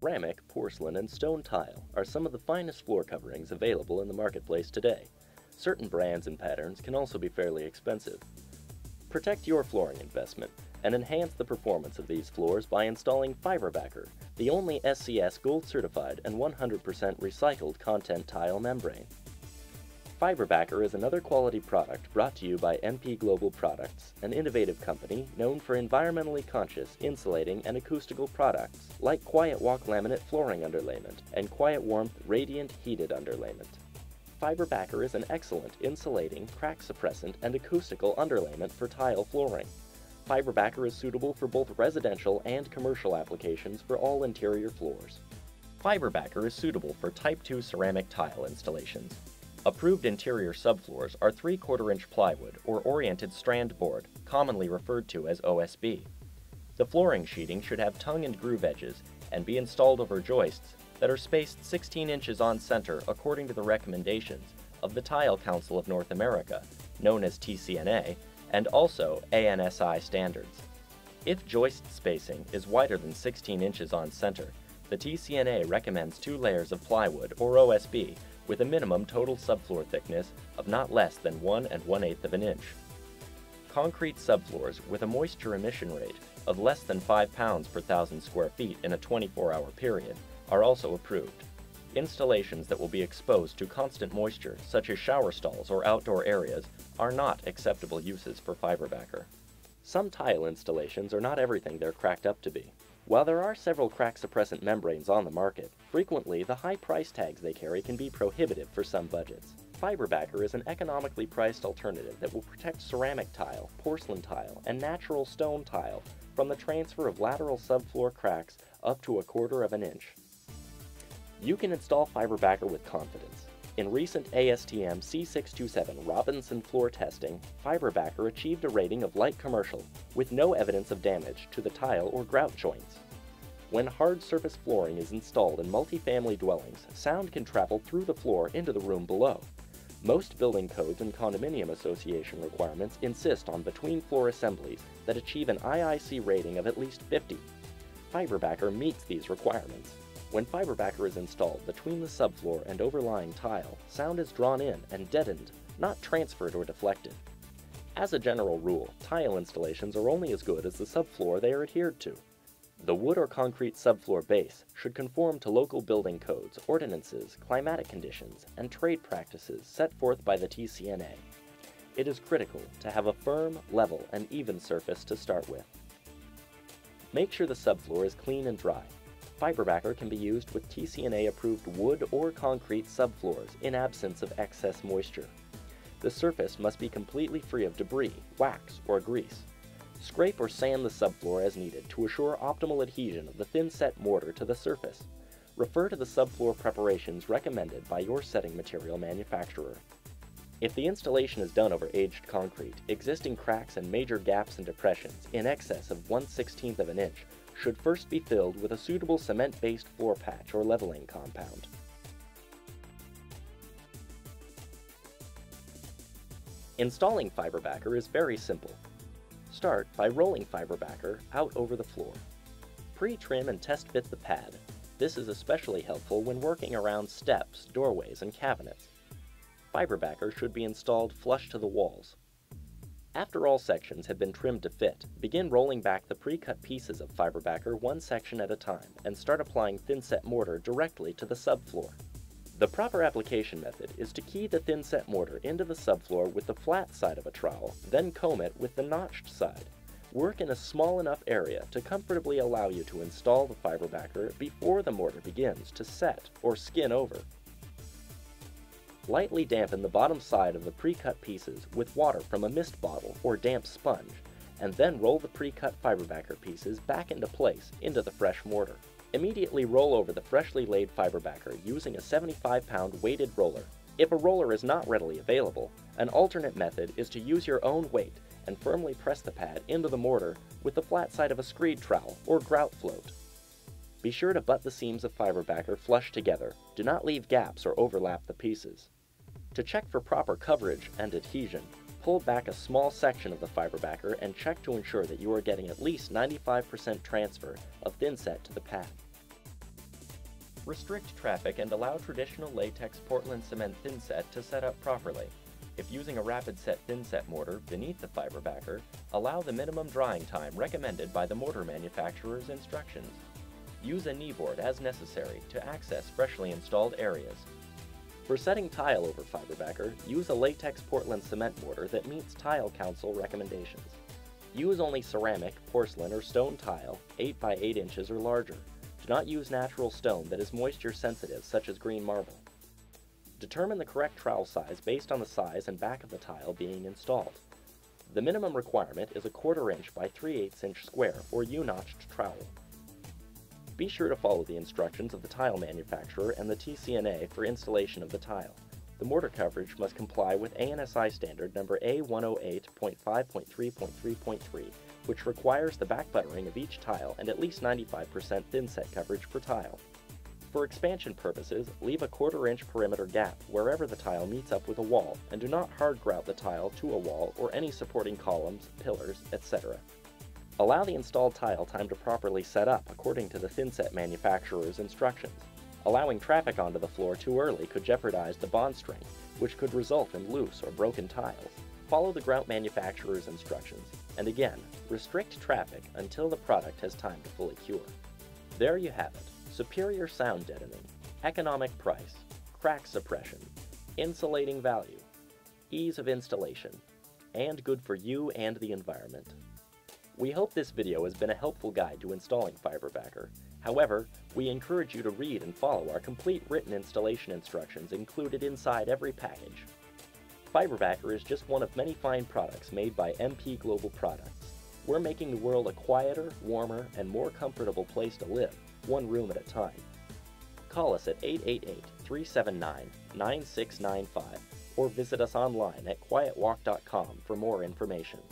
Ceramic, porcelain, and stone tile are some of the finest floor coverings available in the marketplace today. Certain brands and patterns can also be fairly expensive. Protect your flooring investment and enhance the performance of these floors by installing FiberBacker, the only SCS Gold certified and 100% recycled content tile membrane. FiberBacker is another quality product brought to you by MP Global Products, an innovative company known for environmentally conscious insulating and acoustical products like Quiet Walk laminate flooring underlayment and Quiet Warmth radiant heated underlayment. FiberBacker is an excellent insulating, crack suppressant, and acoustical underlayment for tile flooring. FiberBacker is suitable for both residential and commercial applications for all interior floors. FiberBacker is suitable for Type 2 ceramic tile installations. Approved interior subfloors are 3/4 inch plywood or oriented strand board, commonly referred to as OSB. The flooring sheeting should have tongue and groove edges and be installed over joists that are spaced 16 inches on center according to the recommendations of the Tile Council of North America, known as TCNA, and also ANSI standards. If joist spacing is wider than 16 inches on center, the TCNA recommends 2 layers of plywood or OSB with a minimum total subfloor thickness of not less than 1 1/8 inch. Concrete subfloors with a moisture emission rate of less than 5 pounds per 1,000 square feet in a 24-hour period are also approved. Installations that will be exposed to constant moisture, such as shower stalls or outdoor areas, are not acceptable uses for FiberBacker. Some tile installations are not everything they're cracked up to be. While there are several crack suppressant membranes on the market, frequently the high price tags they carry can be prohibitive for some budgets. FiberBacker is an economically priced alternative that will protect ceramic tile, porcelain tile, and natural stone tile from the transfer of lateral subfloor cracks up to 1/4 inch. You can install FiberBacker with confidence. In recent ASTM C627 Robinson floor testing, FiberBacker achieved a rating of light commercial with no evidence of damage to the tile or grout joints. When hard surface flooring is installed in multifamily dwellings, sound can travel through the floor into the room below. Most building codes and condominium association requirements insist on between-floor assemblies that achieve an IIC rating of at least 50. FiberBacker meets these requirements. When FiberBacker is installed between the subfloor and overlying tile, sound is drawn in and deadened, not transferred or deflected. As a general rule, tile installations are only as good as the subfloor they are adhered to. The wood or concrete subfloor base should conform to local building codes, ordinances, climatic conditions, and trade practices set forth by the TCNA. It is critical to have a firm, level, and even surface to start with. Make sure the subfloor is clean and dry. FiberBacker can be used with TCNA-approved wood or concrete subfloors in absence of excess moisture. The surface must be completely free of debris, wax, or grease. Scrape or sand the subfloor as needed to assure optimal adhesion of the thin-set mortar to the surface. Refer to the subfloor preparations recommended by your setting material manufacturer. If the installation is done over aged concrete, existing cracks and major gaps and depressions in excess of 1/16 inch should first be filled with a suitable cement-based floor patch or leveling compound. Installing FiberBacker is very simple. Start by rolling FiberBacker out over the floor. Pre-trim and test fit the pad. This is especially helpful when working around steps, doorways, and cabinets. FiberBacker should be installed flush to the walls. After all sections have been trimmed to fit, begin rolling back the pre-cut pieces of FiberBacker one section at a time and start applying thin-set mortar directly to the subfloor. The proper application method is to key the thin-set mortar into the subfloor with the flat side of a trowel, then comb it with the notched side. Work in a small enough area to comfortably allow you to install the FiberBacker before the mortar begins to set or skin over. Lightly dampen the bottom side of the pre-cut pieces with water from a mist bottle or damp sponge, and then roll the pre-cut FiberBacker pieces back into place into the fresh mortar. Immediately roll over the freshly laid FiberBacker using a 75-pound weighted roller. If a roller is not readily available, an alternate method is to use your own weight and firmly press the pad into the mortar with the flat side of a screed trowel or grout float. Be sure to butt the seams of FiberBacker flush together. Do not leave gaps or overlap the pieces. To check for proper coverage and adhesion, pull back a small section of the FiberBacker and check to ensure that you are getting at least 95% transfer of thin set to the pad. Restrict traffic and allow traditional latex Portland cement thinset to set up properly. If using a rapid set thinset mortar beneath the FiberBacker, allow the minimum drying time recommended by the mortar manufacturer's instructions. Use a knee board as necessary to access freshly installed areas. For setting tile over FiberBacker, use a latex Portland cement mortar that meets Tile Council recommendations. Use only ceramic, porcelain, or stone tile 8 by 8 inches or larger. Do not use natural stone that is moisture sensitive, such as green marble. Determine the correct trowel size based on the size and back of the tile being installed. The minimum requirement is a 1/4 inch by 3/8 inch square or U-notched trowel. Be sure to follow the instructions of the tile manufacturer and the TCNA for installation of the tile. The mortar coverage must comply with ANSI standard number A108.5.3.3.3, which requires the back buttering of each tile and at least 95% thinset coverage per tile. For expansion purposes, leave a 1/4 inch perimeter gap wherever the tile meets up with a wall, and do not hard grout the tile to a wall or any supporting columns, pillars, etc. Allow the installed tile time to properly set up according to the thinset manufacturer's instructions. Allowing traffic onto the floor too early could jeopardize the bond strength, which could result in loose or broken tiles. Follow the grout manufacturer's instructions, and again, restrict traffic until the product has time to fully cure. There you have it. Superior sound deadening, economic price, crack suppression, insulating value, ease of installation, and good for you and the environment. We hope this video has been a helpful guide to installing FiberBacker. However, we encourage you to read and follow our complete written installation instructions included inside every package. FiberBacker is just one of many fine products made by MP Global Products. We're making the world a quieter, warmer, and more comfortable place to live, one room at a time. Call us at 888-379-9695 or visit us online at quietwalk.com for more information.